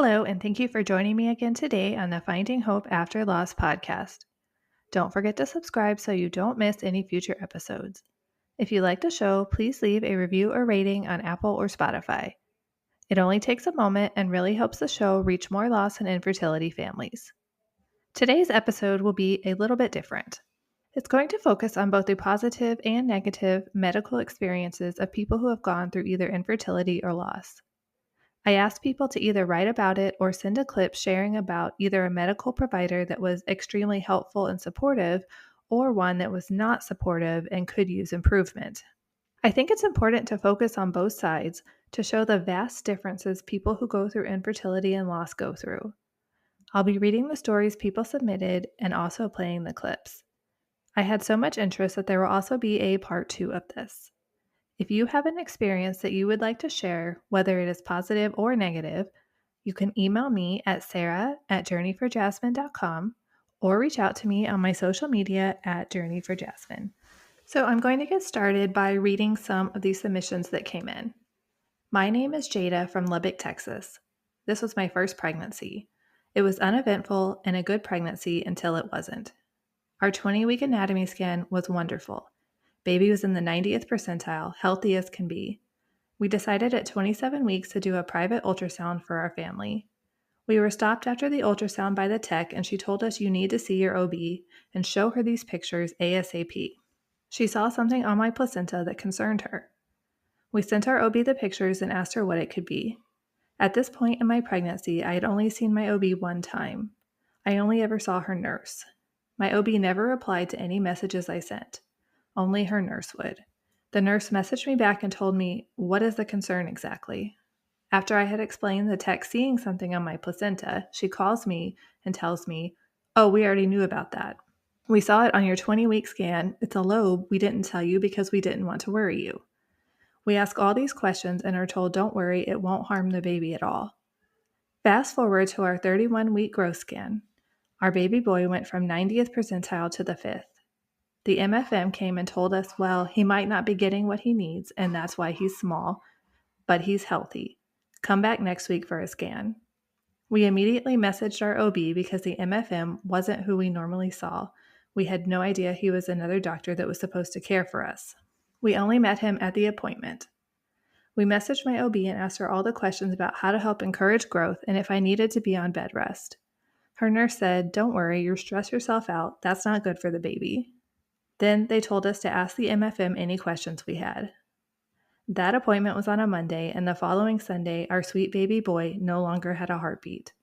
Hello, and thank you for joining me again today on the Finding Hope After Loss podcast. Don't forget to subscribe so you don't miss any future episodes. If you like the show, please leave a review or rating on Apple or Spotify. It only takes a moment and really helps the show reach more loss and infertility families. Today's episode will be a little bit different. It's going to focus on both the positive and negative medical experiences of people who have gone through either infertility or loss. I asked people to either write about it or send a clip sharing about either a medical provider that was extremely helpful and supportive or one that was not supportive and could use improvement. I think it's important to focus on both sides to show the vast differences people who go through infertility and loss go through. I'll be reading the stories people submitted and also playing the clips. I had so much interest that there will also be a part 2 of this. If you have an experience that you would like to share, whether it is positive or negative, you can email me at sarah@journeyforjasmine.com or reach out to me on my social media at journeyforjasmine. So I'm going to get started by reading some of these submissions that came in. My name is Jada from Lubbock, Texas. This was my first pregnancy. It was uneventful and a good pregnancy until it wasn't. Our 20-week anatomy scan was wonderful. Baby was in the 90th percentile, healthy as can be. We decided at 27 weeks to do a private ultrasound for our family. We were stopped after the ultrasound by the tech, and she told us you need to see your OB and show her these pictures ASAP. She saw something on my placenta that concerned her. We sent our OB the pictures and asked her what it could be. At this point in my pregnancy, I had only seen my OB one time. I only ever saw her nurse. My OB never replied to any messages I sent. Only her nurse would. The nurse messaged me back and told me, "What is the concern exactly?" After I had explained the tech seeing something on my placenta, she calls me and tells me, "Oh, we already knew about that. We saw it on your 20-week scan. It's a lobe we didn't tell you because we didn't want to worry you." We ask all these questions and are told, "Don't worry, it won't harm the baby at all." Fast forward to our 31-week growth scan. Our baby boy went from 90th percentile to the 5th. The MFM came and told us, well, he might not be getting what he needs, and that's why he's small, but he's healthy. Come back next week for a scan. We immediately messaged our OB because the MFM wasn't who we normally saw. We had no idea he was another doctor that was supposed to care for us. We only met him at the appointment. We messaged my OB and asked her all the questions about how to help encourage growth and if I needed to be on bed rest. Her nurse said, "Don't worry, you'll stress yourself out. That's not good for the baby." Then they told us to ask the MFM any questions we had. That appointment was on a Monday, and the following Sunday, our sweet baby boy no longer had a heartbeat.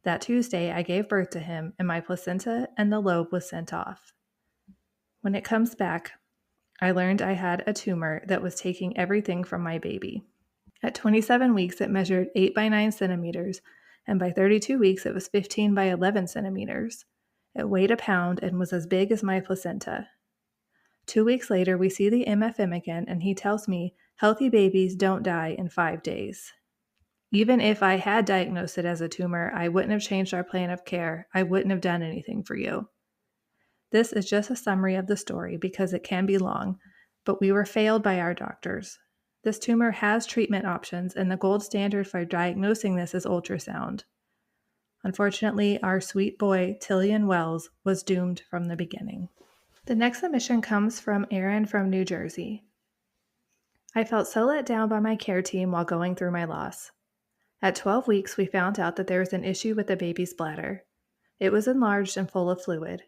That Tuesday, I gave birth to him, and my placenta and the lobe was sent off. When it comes back, I learned I had a tumor that was taking everything from my baby. At 27 weeks, it measured 8 by 9 centimeters, and by 32 weeks, it was 15 by 11 centimeters. It weighed a pound and was as big as my placenta. 2 weeks later, we see the MFM again, and he tells me healthy babies don't die in 5 days. Even if I had diagnosed it as a tumor, I wouldn't have changed our plan of care. I wouldn't have done anything for you. This is just a summary of the story because it can be long, but we were failed by our doctors. This tumor has treatment options, and the gold standard for diagnosing this is ultrasound. Unfortunately, our sweet boy, Tillian Wells, was doomed from the beginning. The next submission comes from Aaron from New Jersey. I felt so let down by my care team while going through my loss. At 12 weeks, we found out that there was an issue with the baby's bladder. It was enlarged and full of fluid.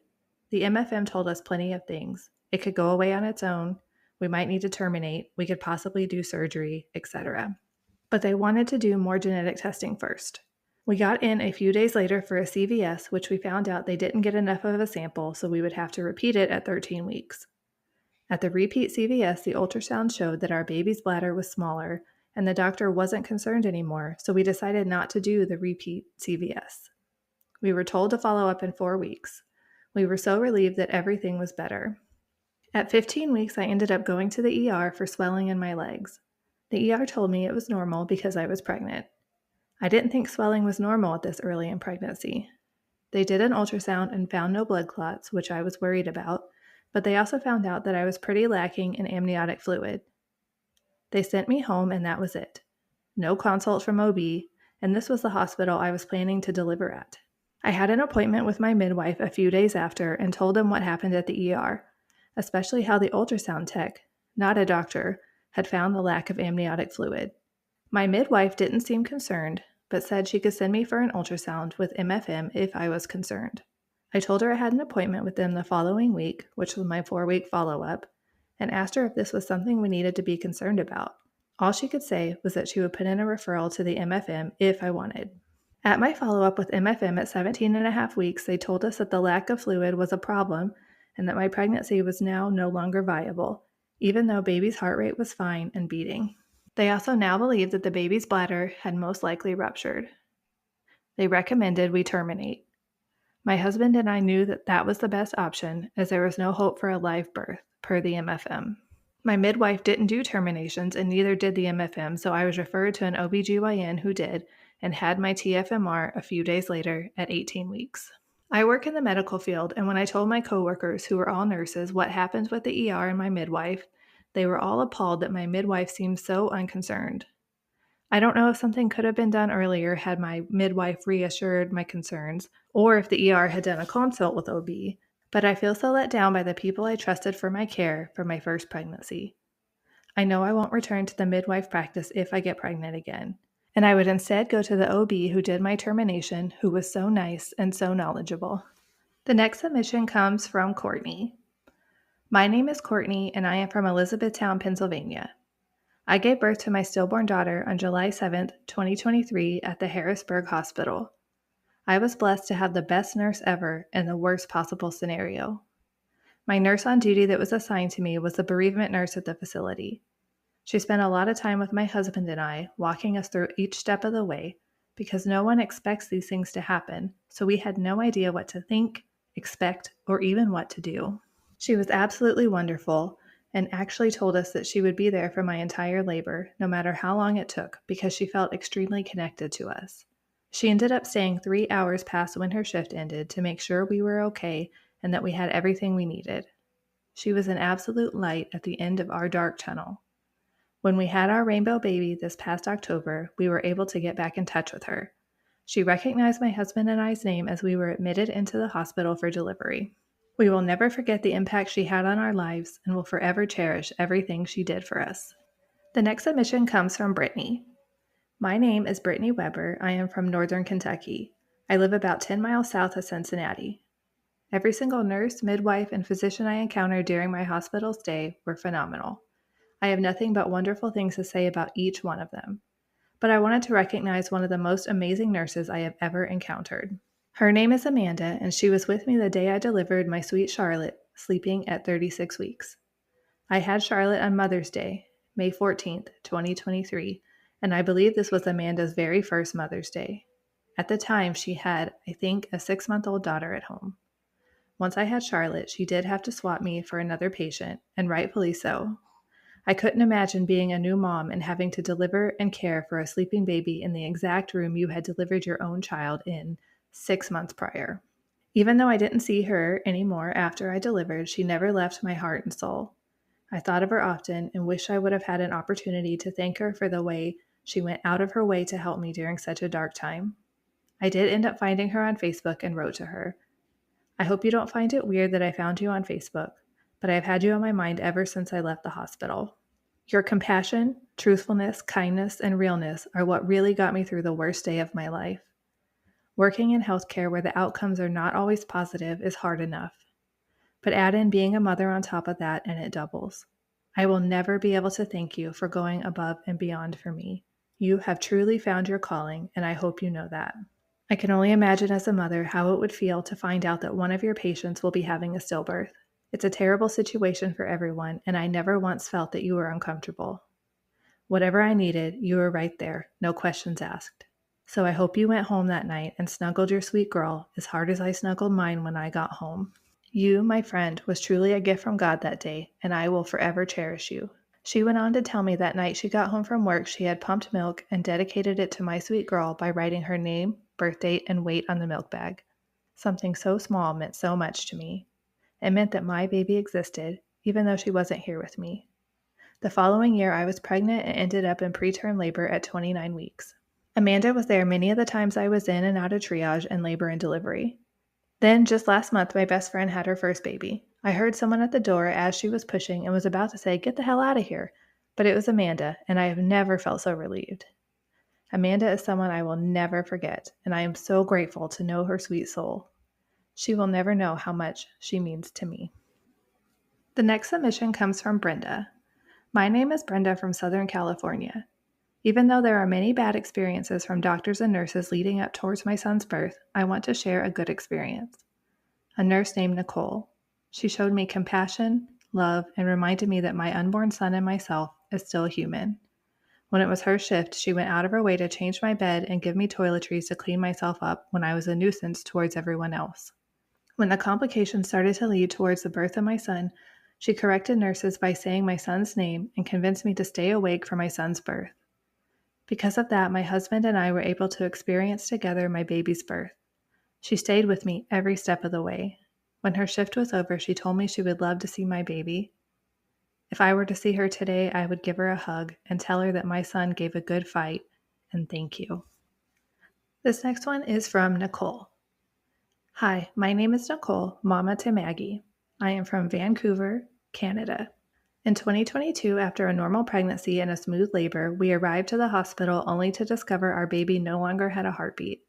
The MFM told us plenty of things. It could go away on its own. We might need to terminate. We could possibly do surgery, etc. But they wanted to do more genetic testing first. We got in a few days later for a CVS, which we found out they didn't get enough of a sample, so we would have to repeat it at 13 weeks. At the repeat CVS, the ultrasound showed that our baby's bladder was smaller, and the doctor wasn't concerned anymore, so we decided not to do the repeat CVS. We were told to follow up in 4 weeks. We were so relieved that everything was better. At 15 weeks, I ended up going to the ER for swelling in my legs. The ER told me it was normal because I was pregnant. I didn't think swelling was normal at this early in pregnancy. They did an ultrasound and found no blood clots, which I was worried about, but they also found out that I was pretty lacking in amniotic fluid. They sent me home and that was it. No consult from OB, and this was the hospital I was planning to deliver at. I had an appointment with my midwife a few days after and told him what happened at the ER, especially how the ultrasound tech, not a doctor, had found the lack of amniotic fluid. My midwife didn't seem concerned, but said she could send me for an ultrasound with MFM if I was concerned. I told her I had an appointment with them the following week, which was my 4-week follow-up, and asked her if this was something we needed to be concerned about. All she could say was that she would put in a referral to the MFM if I wanted. At my follow-up with MFM at 17 and a half weeks, they told us that the lack of fluid was a problem and that my pregnancy was now no longer viable, even though baby's heart rate was fine and beating. They also now believed that the baby's bladder had most likely ruptured. They recommended we terminate. My husband and I knew that that was the best option, as there was no hope for a live birth, per the MFM. My midwife didn't do terminations, and neither did the MFM, so I was referred to an OBGYN who did, and had my TFMR a few days later at 18 weeks. I work in the medical field, and when I told my coworkers, who were all nurses, what happened with the ER and my midwife, they were all appalled that my midwife seemed so unconcerned. I don't know if something could have been done earlier had my midwife reassured my concerns, or if the ER had done a consult with OB, but I feel so let down by the people I trusted for my care for my first pregnancy. I know I won't return to the midwife practice if I get pregnant again, and I would instead go to the OB who did my termination, who was so nice and so knowledgeable. The next submission comes from Courtney. My name is Courtney, and I am from Elizabethtown, Pennsylvania. I gave birth to my stillborn daughter on July 7, 2023 at the Harrisburg Hospital. I was blessed to have the best nurse ever in the worst possible scenario. My nurse on duty that was assigned to me was the bereavement nurse at the facility. She spent a lot of time with my husband and I, walking us through each step of the way, because no one expects these things to happen, so we had no idea what to think, expect, or even what to do. She was absolutely wonderful and actually told us that she would be there for my entire labor, no matter how long it took, because she felt extremely connected to us. She ended up staying 3 hours past when her shift ended to make sure we were okay and that we had everything we needed. She was an absolute light at the end of our dark tunnel. When we had our rainbow baby this past October, we were able to get back in touch with her. She recognized my husband and I's name as we were admitted into the hospital for delivery. We will never forget the impact she had on our lives and will forever cherish everything she did for us. The next submission comes from Brittany. My name is Brittany Weber. I am from Northern Kentucky. I live about 10 miles south of Cincinnati. Every single nurse, midwife, and physician I encountered during my hospital stay were phenomenal. I have nothing but wonderful things to say about each one of them. But I wanted to recognize one of the most amazing nurses I have ever encountered. Her name is Amanda, and she was with me the day I delivered my sweet Charlotte, sleeping at 36 weeks. I had Charlotte on Mother's Day, May 14th, 2023, and I believe this was Amanda's very first Mother's Day. At the time, she had, I think, a 6-month-old daughter at home. Once I had Charlotte, she did have to swap me for another patient, and rightfully so. I couldn't imagine being a new mom and having to deliver and care for a sleeping baby in the exact room you had delivered your own child in 6 months prior. Even though I didn't see her anymore after I delivered, she never left my heart and soul. I thought of her often and wish I would have had an opportunity to thank her for the way she went out of her way to help me during such a dark time. I did end up finding her on Facebook and wrote to her. I hope you don't find it weird that I found you on Facebook, but I've had you on my mind ever since I left the hospital. Your compassion, truthfulness, kindness, and realness are what really got me through the worst day of my life. Working in healthcare where the outcomes are not always positive is hard enough. But add in being a mother on top of that and it doubles. I will never be able to thank you for going above and beyond for me. You have truly found your calling, and I hope you know that. I can only imagine as a mother how it would feel to find out that one of your patients will be having a stillbirth. It's a terrible situation for everyone, and I never once felt that you were uncomfortable. Whatever I needed, you were right there, no questions asked. So I hope you went home that night and snuggled your sweet girl as hard as I snuggled mine when I got home. You, my friend, was truly a gift from God that day, and I will forever cherish you. She went on to tell me that night she got home from work, she had pumped milk and dedicated it to my sweet girl by writing her name, birth date, and weight on the milk bag. Something so small meant so much to me. It meant that my baby existed, even though she wasn't here with me. The following year, I was pregnant and ended up in preterm labor at 29 weeks. Amanda was there many of the times I was in and out of triage and labor and delivery. Then, just last month, my best friend had her first baby. I heard someone at the door as she was pushing and was about to say, "Get the hell out of here." But it was Amanda, and I have never felt so relieved. Amanda is someone I will never forget, and I am so grateful to know her sweet soul. She will never know how much she means to me. The next submission comes from Brenda. My name is Brenda from Southern California. Even though there are many bad experiences from doctors and nurses leading up towards my son's birth, I want to share a good experience. A nurse named Nicole. She showed me compassion, love, and reminded me that my unborn son and myself is still human. When it was her shift, she went out of her way to change my bed and give me toiletries to clean myself up when I was a nuisance towards everyone else. When the complications started to lead towards the birth of my son, she corrected nurses by saying my son's name and convinced me to stay awake for my son's birth. Because of that, my husband and I were able to experience together my baby's birth. She stayed with me every step of the way. When her shift was over, she told me she would love to see my baby. If I were to see her today, I would give her a hug and tell her that my son gave a good fight, and thank you. This next one is from Nicole. Hi, my name is Nicole, Mama to Maggie. I am from Vancouver, Canada. In 2022, after a normal pregnancy and a smooth labor, we arrived to the hospital only to discover our baby no longer had a heartbeat.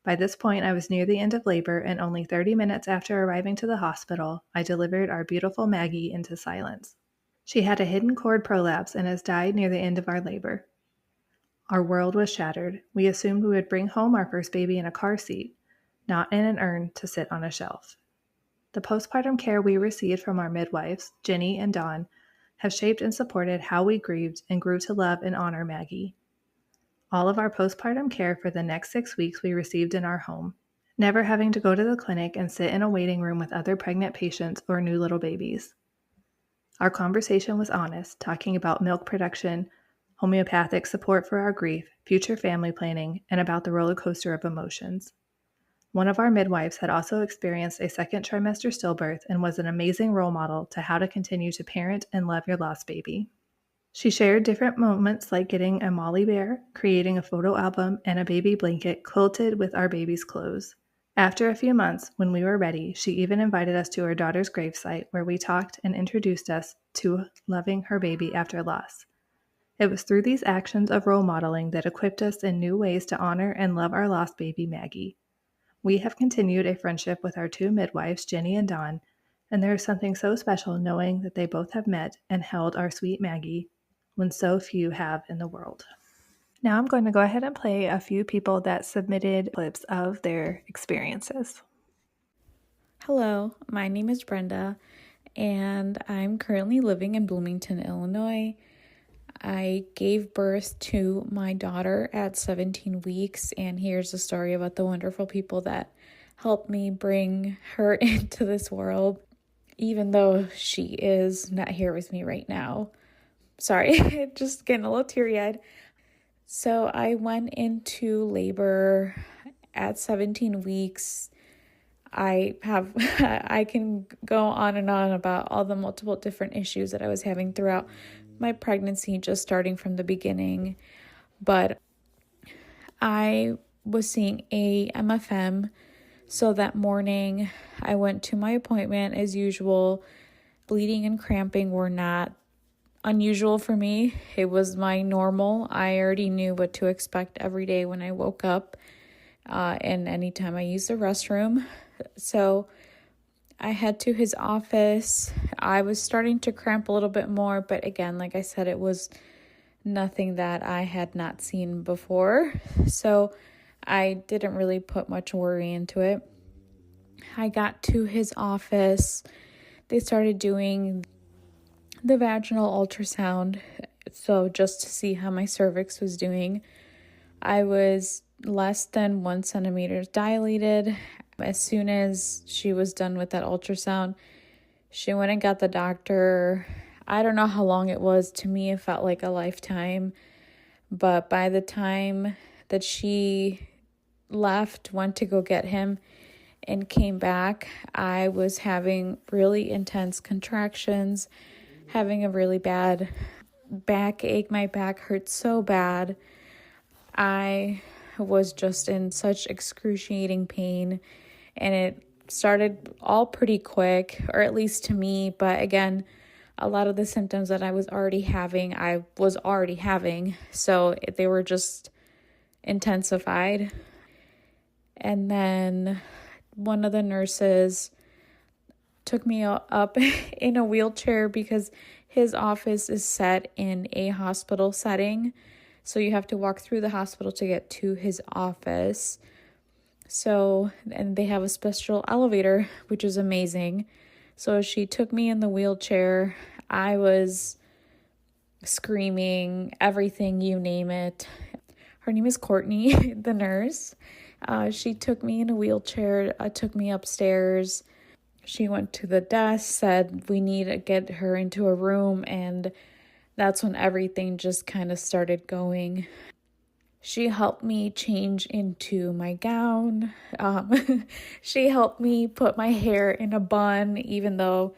By this point, I was near the end of labor, and only 30 minutes after arriving to the hospital, I delivered our beautiful Maggie into silence. She had a hidden cord prolapse and has died near the end of our labor. Our world was shattered. We assumed we would bring home our first baby in a car seat, not in an urn to sit on a shelf. The postpartum care we received from our midwives, Jenny and Dawn, have shaped and supported how we grieved and grew to love and honor Maggie. All of our postpartum care for the next 6 weeks we received in our home, never having to go to the clinic and sit in a waiting room with other pregnant patients or new little babies. Our conversation was honest, talking about milk production, homeopathic support for our grief, future family planning, and about the roller coaster of emotions. One of our midwives had also experienced a second trimester stillbirth and was an amazing role model to how to continue to parent and love your lost baby. She shared different moments like getting a Molly bear, creating a photo album, and a baby blanket quilted with our baby's clothes. After a few months, when we were ready, she even invited us to her daughter's gravesite where we talked and introduced us to loving her baby after loss. It was through these actions of role modeling that equipped us in new ways to honor and love our lost baby Maggie. We have continued a friendship with our two midwives, Jenny and Dawn, and there is something so special knowing that they both have met and held our sweet Maggie when so few have in the world. Now I'm going to go ahead and play a few people that submitted clips of their experiences. Hello, my name is Brenda, and I'm currently living in Bloomington, Illinois. I gave birth to my daughter at 17 weeks, and here's a story about the wonderful people that helped me bring her into this world, even though she is not here with me right now. Sorry, just getting a little teary-eyed. So I went into labor at 17 weeks. I can go on and on about all the multiple different issues that I was having throughout my pregnancy, just starting from the beginning. But I was seeing a MFM. So that morning I went to my appointment as usual. Bleeding and cramping were not unusual for me. It was my normal. I already knew what to expect every day when I woke up and anytime I used the restroom. So I head to his office. I was starting to cramp a little bit more, but again, like I said, it was nothing that I had not seen before. So I didn't really put much worry into it. I got to his office. They started doing the vaginal ultrasound, so just to see how my cervix was doing. I was less than 1 centimeter dilated. As soon as she was done with that ultrasound, she went and got the doctor. I don't know how long it was. To me, it felt like a lifetime. But by the time that she left, went to go get him, and came back, I was having really intense contractions, having a really bad backache. My back hurt so bad. I was just in such excruciating pain, and it started all pretty quick, or at least to me. But again, a lot of the symptoms that I was already having, so they were just intensified. And then one of the nurses took me up in a wheelchair because his office is set in a hospital setting. So you have to walk through the hospital to get to his office. So, and they have a special elevator, which is amazing. So she took me in the wheelchair. I was screaming, everything, you name it. Her name is Courtney, the nurse. She took me in a wheelchair, took me upstairs. She went to the desk, said we need to get her into a room, and that's when everything just kind of started going. She helped me change into my gown. She helped me put my hair in a bun, even though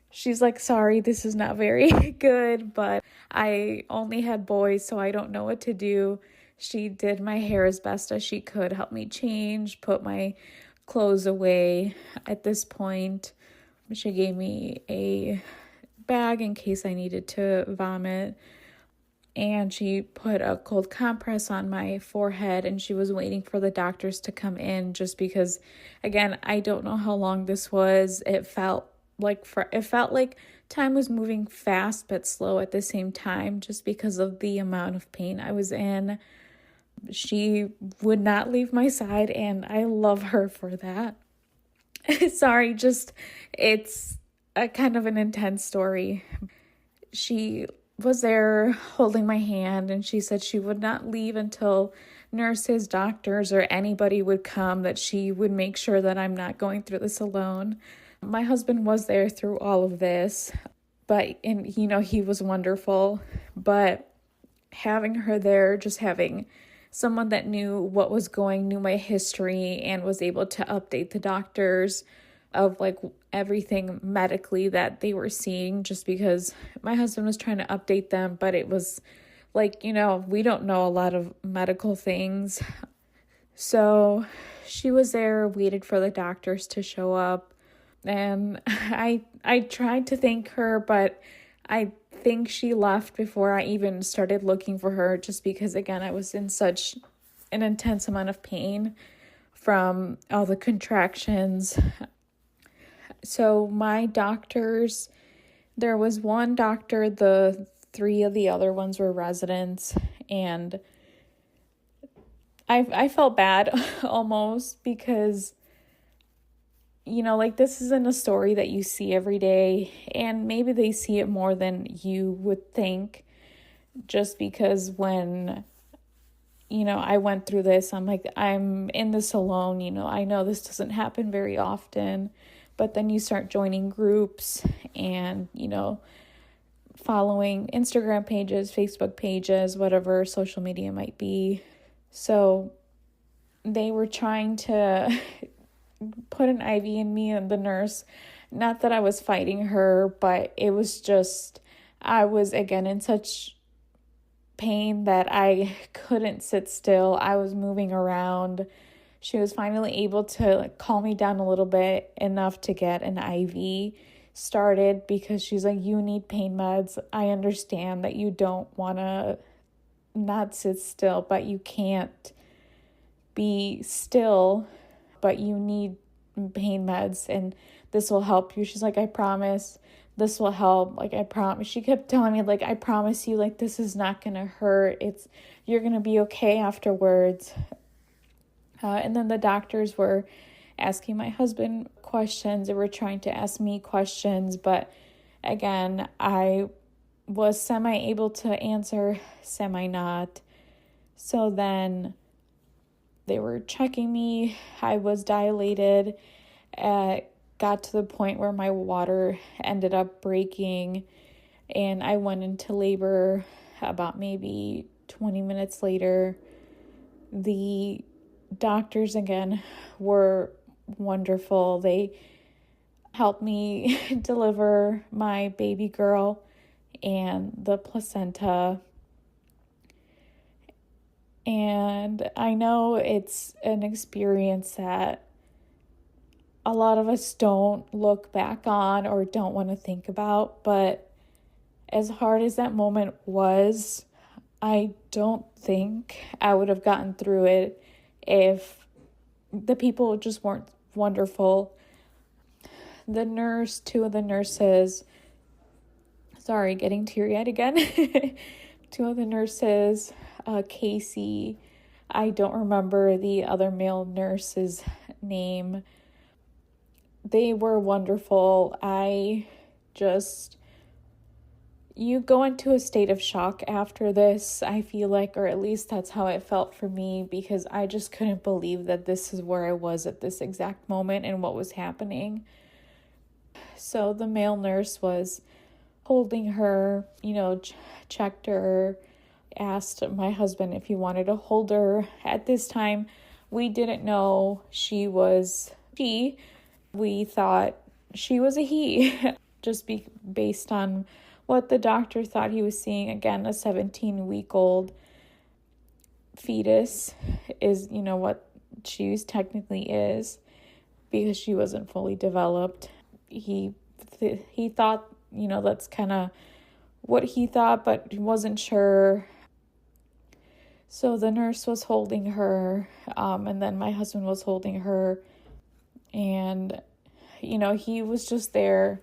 she's like, sorry, this is not very good, but I only had boys, so I don't know what to do. She did my hair as best as she could, help me change, put my clothes away. At this point, she gave me a bag in case I needed to vomit, and she put a cold compress on my forehead, and she was waiting for the doctors to come in just because, again, I don't know how long this was. It felt like time was moving fast but slow at the same time just because of the amount of pain I was in. She would not leave my side, and I love her for that. Sorry, it's a kind of an intense story. She was there holding my hand, and she said she would not leave until nurses, doctors, or anybody would come, that she would make sure that I'm not going through this alone. My husband was there through all of this, and he was wonderful, but having her there, just having someone that knew my history and was able to update the doctors of like everything medically that they were seeing, just because my husband was trying to update them, but it was like, we don't know a lot of medical things. So she was there, waited for the doctors to show up, and I tried to thank her, but I think she left before I even started looking for her, just because, again, I was in such an intense amount of pain from all the contractions. So my doctors, there was one doctor, the 3 of the other ones were residents, and I felt bad almost because, this isn't a story that you see every day, and maybe they see it more than you would think, just because when, I went through this, I'm like, I'm in this alone, I know this doesn't happen very often, but then you start joining groups and, following Instagram pages, Facebook pages, whatever social media might be. So they were trying to put an IV in me, and the nurse, not that I was fighting her, but it was just, I was again in such pain that I couldn't sit still. I was moving around. She was finally able to calm me down a little bit, enough to get an IV started, because she's like, you need pain meds. I understand that you don't want to not sit still, but you can't be still, but you need pain meds, and this will help you. She's like, I promise this will help. Like, I promise. She kept telling me, like, I promise you, like, this is not going to hurt. You're going to be okay afterwards. And then the doctors were asking my husband questions. They were trying to ask me questions, but again, I was semi-able to answer, semi-not. So then they were checking me. I was dilated. Got to the point where my water ended up breaking, and I went into labor about maybe 20 minutes later. The doctors, again, were wonderful. They helped me deliver my baby girl and the placenta. And I know it's an experience that a lot of us don't look back on or don't want to think about, but as hard as that moment was, I don't think I would have gotten through it if the people just weren't wonderful. The nurse, two of the nurses, sorry, getting teary-eyed again. Two of the nurses, Casey, I don't remember the other male nurse's name. They were wonderful. You go into a state of shock after this, I feel like, or at least that's how it felt for me, because I just couldn't believe that this is where I was at this exact moment and what was happening. So the male nurse was holding her, checked her, asked my husband if he wanted to hold her. At this time, we didn't know she was she. We thought she was a he, just based on what the doctor thought he was seeing. Again, a 17-week-old fetus is, what she technically is, because she wasn't fully developed. He thought, that's kind of what he thought, but he wasn't sure. So the nurse was holding her, and then my husband was holding her, and, he was just there.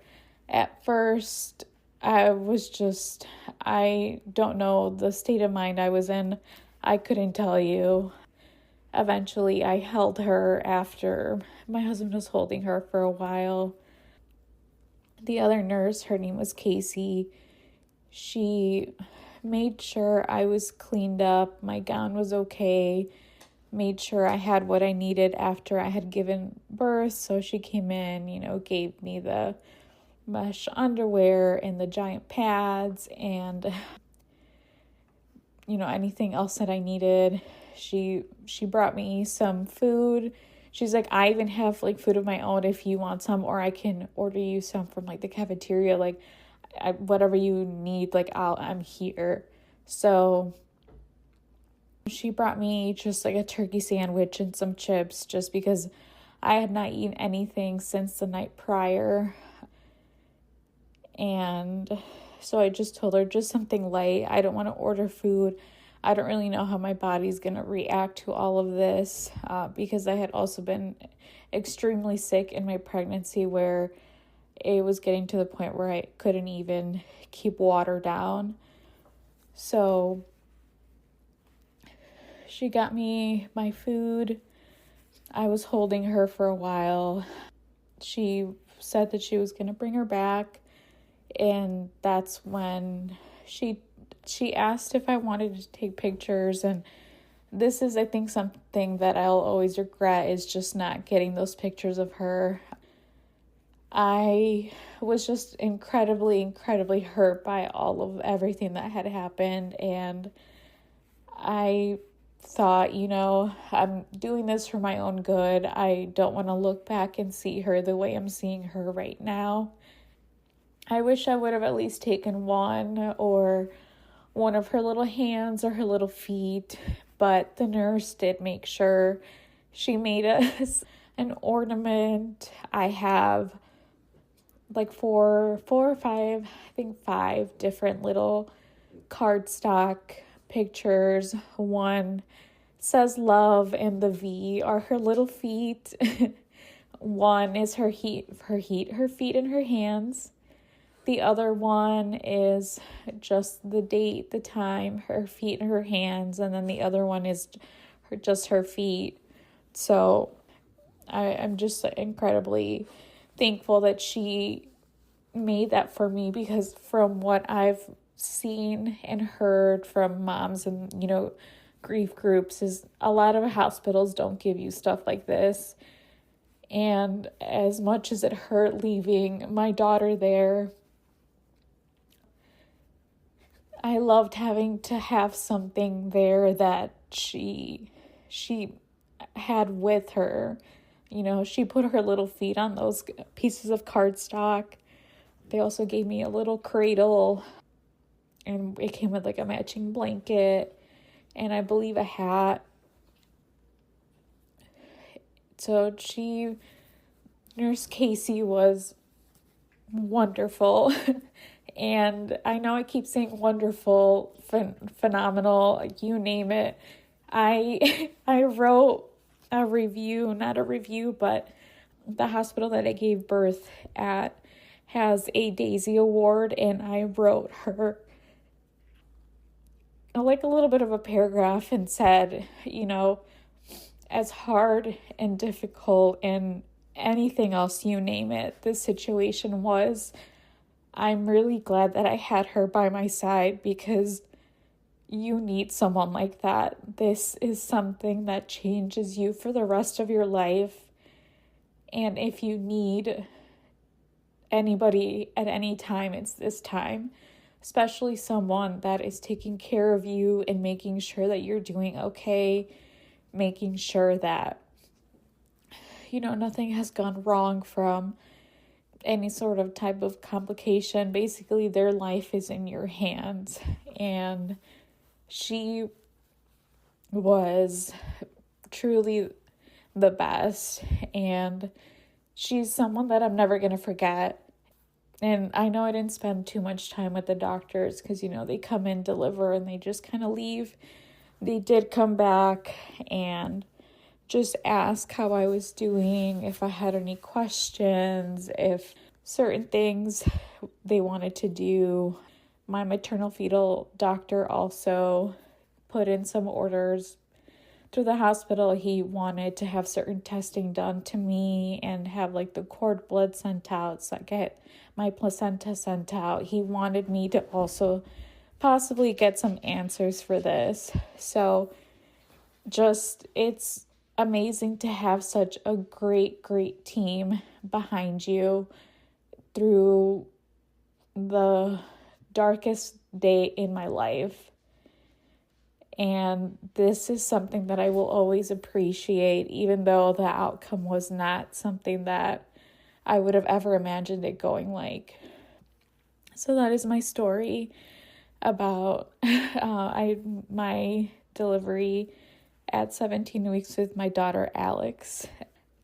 At first, I don't know the state of mind I was in. I couldn't tell you. Eventually, I held her after my husband was holding her for a while. The other nurse, her name was Casey. She made sure I was cleaned up, my gown was okay, made sure I had what I needed after I had given birth. So she came in, gave me the mesh underwear and the giant pads and, anything else that I needed. She brought me some food. She's like, I even have food of my own if you want some, or I can order you some from the cafeteria. Whatever you need, I'm here. So she brought me just a turkey sandwich and some chips, just because I had not eaten anything since the night prior. And so I just told her just something light. I don't want to order food. I don't really know how my body's going to react to all of this, because I had also been extremely sick in my pregnancy, where it was getting to the point where I couldn't even keep water down. So she got me my food. I was holding her for a while. She said that she was going to bring her back. And that's when she asked if I wanted to take pictures. And this is, I think, something that I'll always regret, is just not getting those pictures of her. I was just incredibly, incredibly hurt by everything that had happened. And I thought, I'm doing this for my own good. I don't want to look back and see her the way I'm seeing her right now. I wish I would have at least taken one of her little hands or her little feet, but the nurse did make sure. She made us an ornament. I have four or five, I think 5 different little cardstock pictures. One says love, and the V are her little feet. One is her feet and her hands. The other one is just the date, the time, her feet and her hands, and then the other one is just her feet. So I'm just incredibly thankful that she made that for me, because from what I've seen and heard from moms and, grief groups, is a lot of hospitals don't give you stuff like this. And as much as it hurt leaving my daughter there, I loved having to have something there that she had with her. She put her little feet on those pieces of cardstock. They also gave me a little cradle, and it came with a matching blanket. and I believe a hat. So Nurse Casey was wonderful. And I know I keep saying wonderful, phenomenal, you name it. I wrote a review, not a review, but the hospital that I gave birth at has a Daisy Award, and I wrote her like a little bit of a paragraph and said, as hard and difficult and anything else, you name it, the situation was, I'm really glad that I had her by my side, because you need someone like that. This is something that changes you for the rest of your life. And if you need anybody at any time, it's this time, especially someone that is taking care of you and making sure that you're doing okay, making sure that, nothing has gone wrong from any sort of type of complication. Basically, their life is in your hands. And she was truly the best. And she's someone that I'm never going to forget. And I know I didn't spend too much time with the doctors because, they come in, deliver, and they just kind of leave. They did come back and just ask how I was doing, if I had any questions, if certain things they wanted to do. My maternal fetal doctor also put in some orders to the hospital. He wanted to have certain testing done to me and have like the cord blood sent out, so I get my placenta sent out. He wanted me to also possibly get some answers for this. So it's amazing to have such a great team behind you through the darkest day in my life. And this is something that I will always appreciate, even though the outcome was not something that I would have ever imagined it going like. So that is my story about my delivery at 17 weeks with my daughter, Alex.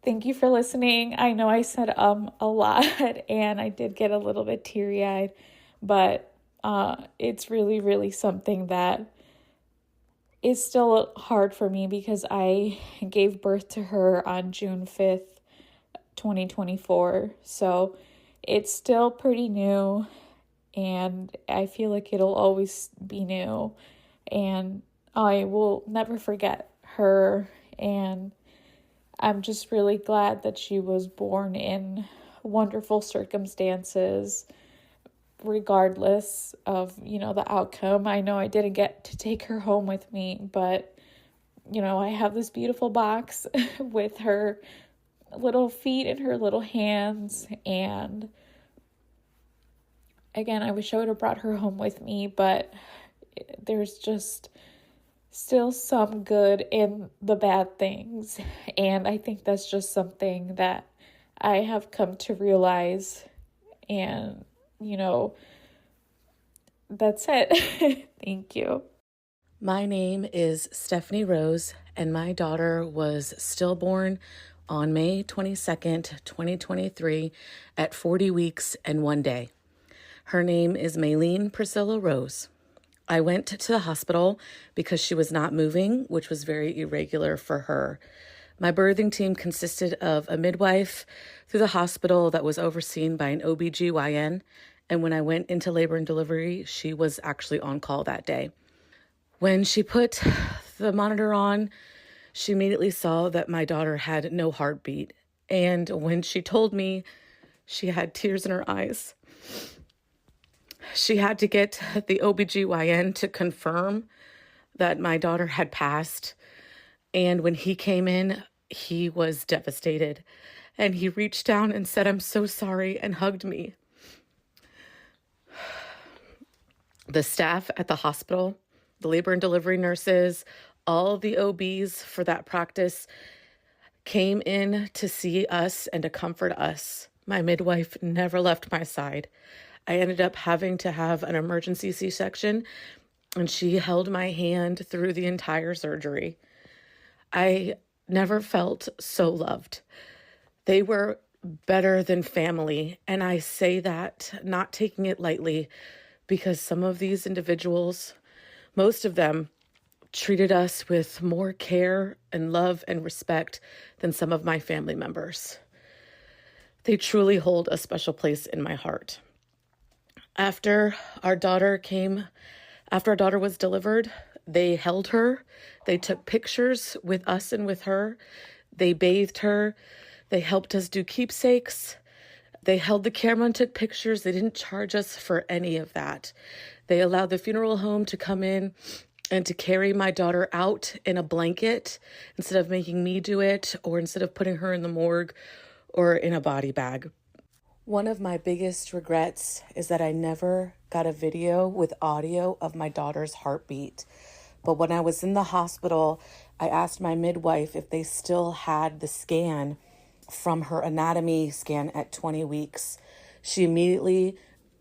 Thank you for listening. I know I said a lot and I did get a little bit teary-eyed, but it's really something that is still hard for me because I gave birth to her on June 5th, 2024. So it's still pretty new, and I feel like it'll always be new, and I will never forget her. And I'm just really glad that she was born in wonderful circumstances, regardless of, the outcome. I know I didn't get to take her home with me, but, I have this beautiful box with her little feet and her little hands. And again, I wish I would have brought her home with me, but there's just still some good in the bad things. And I think that's just something that I have come to realize. And, that's it. Thank you. My name is Stephanie Rose, and my daughter was stillborn on May 22nd, 2023 at 40 weeks and 1 day. Her name is Maylene Priscilla Rose. I went to the hospital because she was not moving, which was very irregular for her. My birthing team consisted of a midwife through the hospital that was overseen by an OBGYN, and when I went into labor and delivery, she was actually on call that day. When she put the monitor on, she immediately saw that my daughter had no heartbeat. And when she told me, she had tears in her eyes. She had to get the OBGYN to confirm that my daughter had passed. And when he came in, he was devastated. And he reached down and said, "I'm so sorry," and hugged me. The staff at the hospital, the labor and delivery nurses, all the OBs for that practice came in to see us and to comfort us. My midwife never left my side. I ended up having to have an emergency C-section, and she held my hand through the entire surgery. I never felt so loved. They were better than family, and I say that not taking it lightly, because some of these individuals, most of them, treated us with more care and love and respect than some of my family members. They truly hold a special place in my heart. After our daughter was delivered, they held her. They took pictures with us and with her. They bathed her. They helped us do keepsakes. They held the camera and took pictures. They didn't charge us for any of that. They allowed the funeral home to come in and to carry my daughter out in a blanket instead of making me do it, or instead of putting her in the morgue or in a body bag. One of my biggest regrets is that I never got a video with audio of my daughter's heartbeat. But when I was in the hospital, I asked my midwife if they still had the scan from her anatomy scan at 20 weeks. She immediately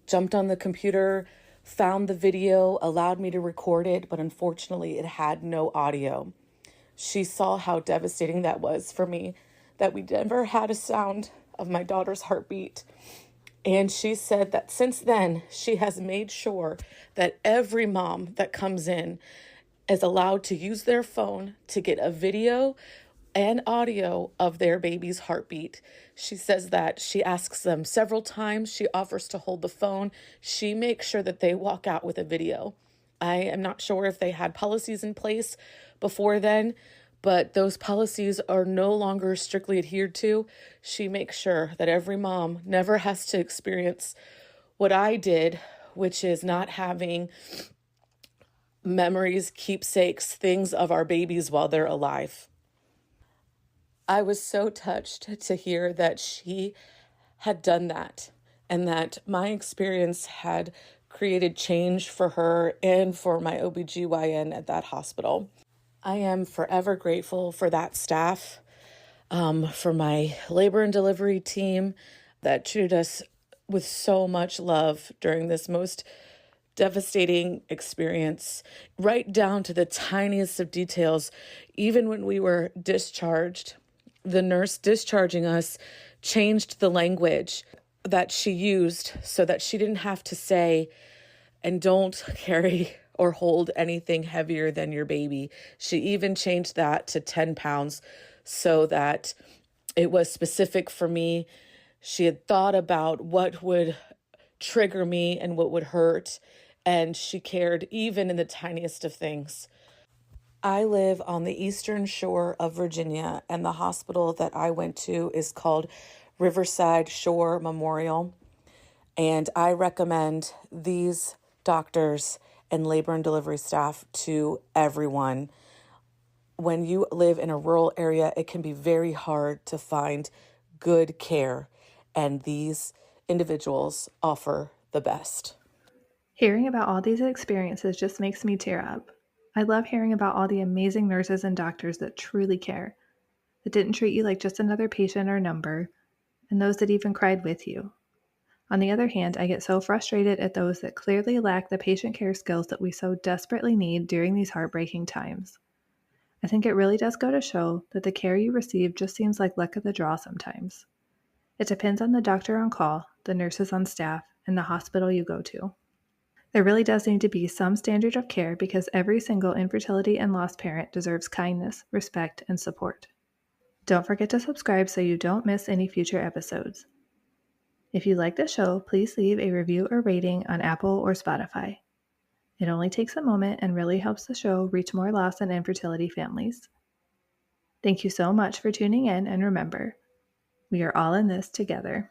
jumped on the computer, found the video, allowed me to record it, but unfortunately it had no audio. She saw how devastating that was for me, that we never had a sound of my daughter's heartbeat. And she said that since then, she has made sure that every mom that comes in is allowed to use their phone to get a video and audio of their baby's heartbeat. She says that she asks them several times. She offers to hold the phone. She makes sure that they walk out with a video. I am not sure if they had policies in place before then, but those policies are no longer strictly adhered to. She makes sure that every mom never has to experience what I did, which is not having memories, keepsakes, things of our babies while they're alive. I was so touched to hear that she had done that, and that my experience had created change for her and for my OBGYN at that hospital. I am forever grateful for that staff, for my labor and delivery team that treated us with so much love during this most devastating experience, right down to the tiniest of details. Even when we were discharged, the nurse discharging us changed the language that she used so that she didn't have to say, "And don't carry or hold anything heavier than your baby." She even changed that to 10 pounds so that it was specific for me. She had thought about what would trigger me and what would hurt, and she cared even in the tiniest of things. I live on the eastern shore of Virginia, and the hospital that I went to is called Riverside Shore Memorial. And I recommend these doctors and labor and delivery staff to everyone. When you live in a rural area, it can be very hard to find good care, and these individuals offer the best. Hearing about all these experiences just makes me tear up. I love hearing about all the amazing nurses and doctors that truly care, that didn't treat you like just another patient or number, and those that even cried with you. On the other hand, I get so frustrated at those that clearly lack the patient care skills that we so desperately need during these heartbreaking times. I think it really does go to show that the care you receive just seems like luck of the draw sometimes. It depends on the doctor on call, the nurses on staff, and the hospital you go to. There really does need to be some standard of care because every single infertility and loss parent deserves kindness, respect, and support. Don't forget to subscribe so you don't miss any future episodes. If you like the show, please leave a review or rating on Apple or Spotify. It only takes a moment and really helps the show reach more loss and infertility families. Thank you so much for tuning in, and remember, we are all in this together.